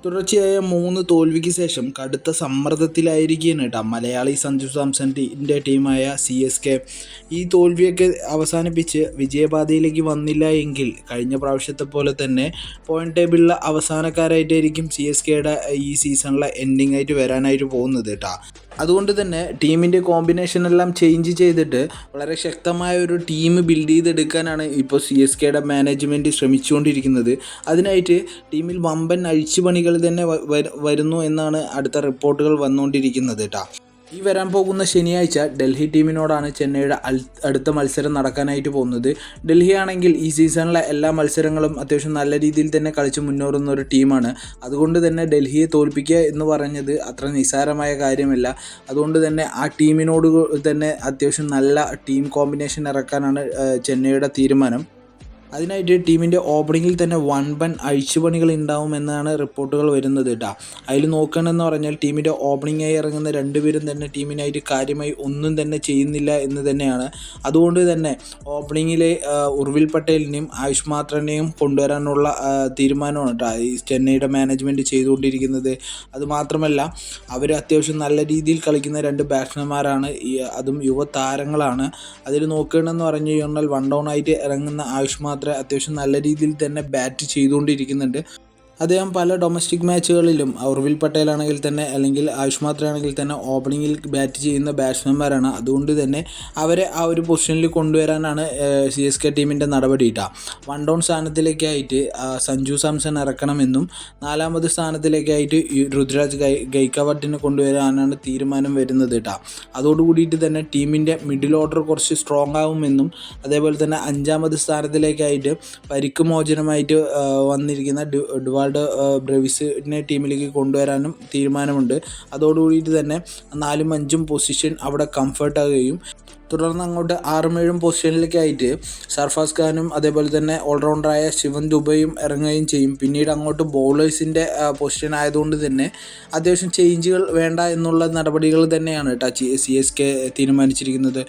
തുടർച്ചയായ 3 തോൽവിക്ക് ശേഷം കടുത്ത സമ്മർദ്ദത്തിലായിരിക്കുകയാണ് കേട്ടോ മലയാളി സഞ്ജു സാംസണിൻ്റെ ടീമായ CSK. ഈ തോൽവിയൊക്കെ അവസാനിപ്പിച്ച് വിജയപാതയിലേക്ക് വന്നില്ല എങ്കിൽ കഴിഞ്ഞ പ്രാവശ്യത്തെ പോലെ തന്നെ പോയിന്റ് ടേബിളിലെ അവസാനക്കാരായിട്ടായിരിക്കും CSKയുടെ ഈ സീസണിലെ എൻഡിങ് ആയിട്ട് വരാനായിട്ട് പോകുന്നത് കേട്ടോ. അതുകൊണ്ട് തന്നെ ടീമിൻ്റെ കോമ്പിനേഷനെല്ലാം ചേഞ്ച് ചെയ്തിട്ട് വളരെ ശക്തമായ ഒരു ടീം ബിൽഡ് ചെയ്തെടുക്കാനാണ് ഇപ്പോൾ CSKയുടെ മാനേജ്മെൻറ്റ് ശ്രമിച്ചുകൊണ്ടിരിക്കുന്നത്. അതിനായിട്ട് ടീമിൽ വമ്പൻ അഴിച്ചുപണികൾ തന്നെ വരുന്നു എന്നാണ് അടുത്ത റിപ്പോർട്ടുകൾ വന്നുകൊണ്ടിരിക്കുന്നത് കേട്ടോ. ഈ വരാൻ പോകുന്ന ശനിയാഴ്ച ഡൽഹി ടീമിനോടാണ് ചെന്നൈയുടെ അടുത്ത മത്സരം നടക്കാനായിട്ട് പോകുന്നത്. ഡൽഹി ആണെങ്കിൽ ഈ സീസണിലെ എല്ലാ മത്സരങ്ങളും അത്യാവശ്യം നല്ല രീതിയിൽ തന്നെ കളിച്ച് മുന്നേറുന്ന ഒരു ടീമാണ്. അതുകൊണ്ട് തന്നെ ഡൽഹിയെ തോൽപ്പിക്കുക എന്ന് പറഞ്ഞത് അത്ര നിസ്സാരമായ കാര്യമല്ല. അതുകൊണ്ട് തന്നെ ആ ടീമിനോട് തന്നെ അത്യാവശ്യം നല്ല ടീം കോമ്പിനേഷൻ ഇറക്കാനാണ് ചെന്നൈയുടെ തീരുമാനം. അതിനായിട്ട് ടീമിൻ്റെ ഓപ്പണിങ്ങിൽ തന്നെ വൻപൻ അഴിച്ചുപണികൾ ഉണ്ടാവുമെന്നാണ് റിപ്പോർട്ടുകൾ വരുന്നത് കേട്ടോ. അതിൽ നോക്കണമെന്ന് പറഞ്ഞാൽ ടീമിൻ്റെ ഓപ്പണിങ്ങായി ഇറങ്ങുന്ന രണ്ടുപേരും തന്നെ ടീമിനായിട്ട് കാര്യമായി ഒന്നും തന്നെ ചെയ്യുന്നില്ല എന്ന് തന്നെയാണ്. അതുകൊണ്ട് തന്നെ ഓപ്പണിങ്ങിലെ ഉർവിൽ പട്ടേലിനെയും ആയുഷ് മാത്രനെയും കൊണ്ടുവരാനുള്ള തീരുമാനമാണ് കേട്ടോ ഈ ചെന്നൈയുടെ മാനേജ്മെൻറ്റ് ചെയ്തുകൊണ്ടിരിക്കുന്നത്. അതുമാത്രമല്ല അവർ അത്യാവശ്യം നല്ല രീതിയിൽ കളിക്കുന്ന 2 ബാറ്റ്സ്മാൻമാരാണ്, അതും യുവതാരങ്ങളാണ്. അതിൽ നോക്കണമെന്ന് പറഞ്ഞു കഴിഞ്ഞാൽ വൺ ഡൗൺ ആയിട്ട് ഇറങ്ങുന്ന ആയുഷ് അത്യാവശ്യം നല്ല രീതിയിൽ തന്നെ ബാറ്റ് ചെയ്തുകൊണ്ടിരിക്കുന്നുണ്ട്. അദ്ദേഹം പല ഡൊമസ്റ്റിക് മാച്ചുകളിലും ഉർവിൽ പട്ടേൽ ആണെങ്കിൽ തന്നെ അല്ലെങ്കിൽ ആയുഷ് മാത്ര ആണെങ്കിൽ തന്നെ ഓപ്പണിങ്ങിൽ ബാറ്റ് ചെയ്യുന്ന ബാറ്റ്സ്മാൻമാരാണ്. അതുകൊണ്ട് തന്നെ അവരെ ആ ഒരു പൊസിഷനിൽ കൊണ്ടുവരാനാണ് CSK ടീമിൻ്റെ നടപടി കേട്ടോ. വൺ ഡൗൺ സ്ഥാനത്തിലേക്കായിട്ട് സഞ്ജു സാംസൺ ഇറക്കണമെന്നും 4ാമത് സ്ഥാനത്തിലേക്കായിട്ട് രുദ്രാജ് ഗൈക്വാഡിനെ കൊണ്ടുവരാനാണ് തീരുമാനം വരുന്നത് കേട്ടോ. അതോടുകൂടിയിട്ട് തന്നെ ടീമിൻ്റെ മിഡിൽ ഓർഡർ കുറച്ച് സ്ട്രോങ് ആവുമെന്നും അതേപോലെ തന്നെ 5ാമത് സ്ഥാനത്തിലേക്കായിട്ട് പരിക്ക് മോചനമായിട്ട് വന്നിരിക്കുന്ന ഡുവാൾഡ് ബ്രെവിസിനെ ടീമിലേക്ക് കൊണ്ടുവരാനും തീരുമാനമുണ്ട്. അതോടുകൂടിയിട്ട് തന്നെ 4ഉം 5ഉം പൊസിഷൻ അവിടെ കംഫർട്ടാകുകയും തുടർന്ന് അങ്ങോട്ട് 6ഉം 7ഉം പൊസിഷനിലേക്കായിട്ട് സർഫാസ് ഖാനും അതേപോലെ തന്നെ ഓൾറൗണ്ടറായ ശിവൻ ദുബൈയും ഇറങ്ങുകയും ചെയ്യും. പിന്നീട് അങ്ങോട്ട് ബൗളേഴ്സിൻ്റെ പൊസിഷൻ ആയതുകൊണ്ട് തന്നെ അത്യാവശ്യം ചേഞ്ചുകൾ വേണ്ട എന്നുള്ള നടപടികൾ തന്നെയാണ് കേട്ടോ CSK തീരുമാനിച്ചിരിക്കുന്നത്.